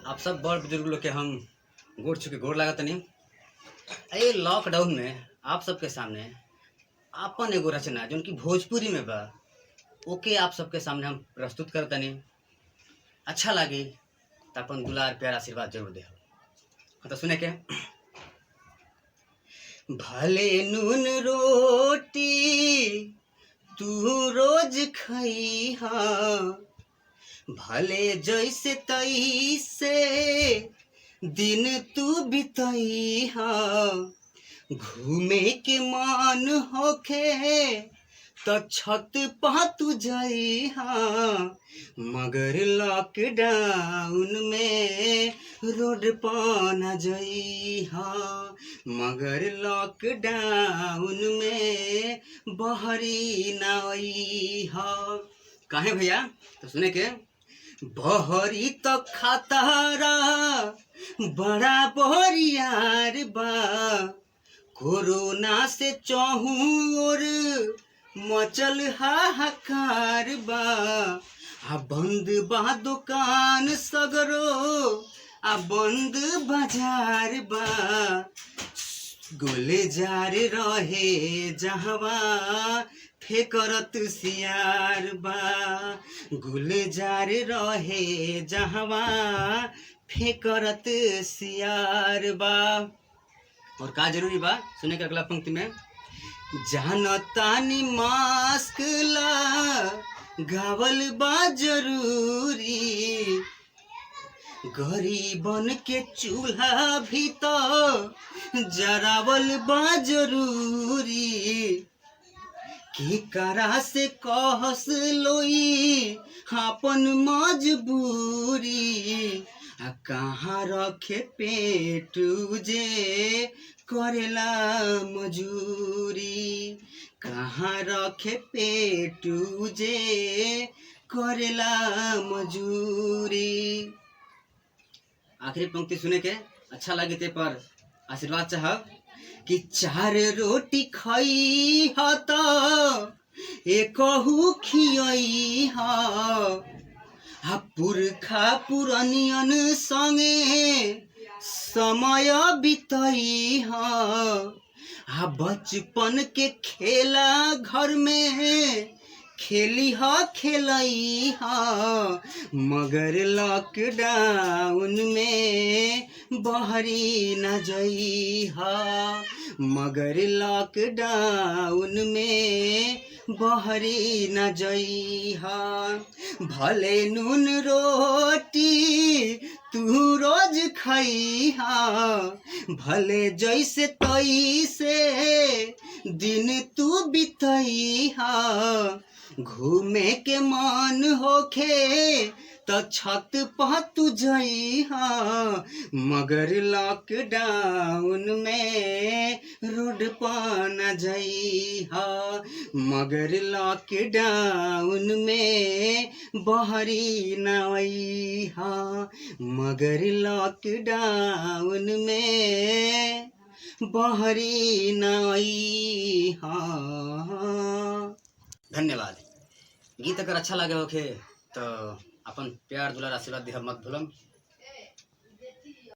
आप सब बड़ बुजुर्ग लोग के हम गोड़ छू के गोड़ लागत तनी। ए लॉकडाउन में आप सबके सामने आपन एगो रचना जो कि भोजपुरी में बा ओके आप सबके सामने हम प्रस्तुत करतनी। अच्छा लगी तो अपन दुलार प्यार आशीर्वाद जरूर दे। तो सुने के भले नून रोटी तू रोज खई भले जैसे तैसे दिन तू बितई घूमे के मन होखे तो छत पा तू जाई मगर लॉकडाउन में रोड पा न जाई मगर लॉकडाउन में बहरी न आई काहे भैया। तो सुने के बहरी तो खतरा बड़ा बोरियार बा कोरोना से चहुर मचल हाहाकार बा बंद बा दुकान सगरो बंद बाजार बा गुलजार रहे जहवा फेकरत सियार बा गुलजार रहे जहवा फेकरत सियार बा। और का जरूरी बा सुने के अगला पंक्ति में जानतानी मास्क ला गावल बा जरूरी गरीबन के चूल्हा भी तो जरावल बा जरूरी की करा से कहस लोई अपन मजबूरी कहाँ रखे पेट जे करेला मजूरी कहाँ रखे पेट जे करेला मजूरी। आखिरी पंक्ति सुने के अच्छा लगे ते पर आशीर्वाद चाहब कि चार रोटी खई तो एकहू खियई पुरखा पुरनियन संगे समय बितई बचपन के खेला घर में खेली खेलई मगर लॉकडाउन में बहरी न जई मगर लॉकडाउन में बहरी न जई भले नून रोटी तू रोज खई भले जैसे तैसे दिन तू बितई घूमे के मन होखे तो छत पा तू जई मगर लॉकडाउन में रोड पा न जई मगर लॉकडाउन में बहरी न आई मगर लॉकडाउन में बहरी न आई धन्यवाद। गीत अगर अच्छा लगे होखे तो अपन प्यार दुलार आशीर्वाद दिह मत भूलम।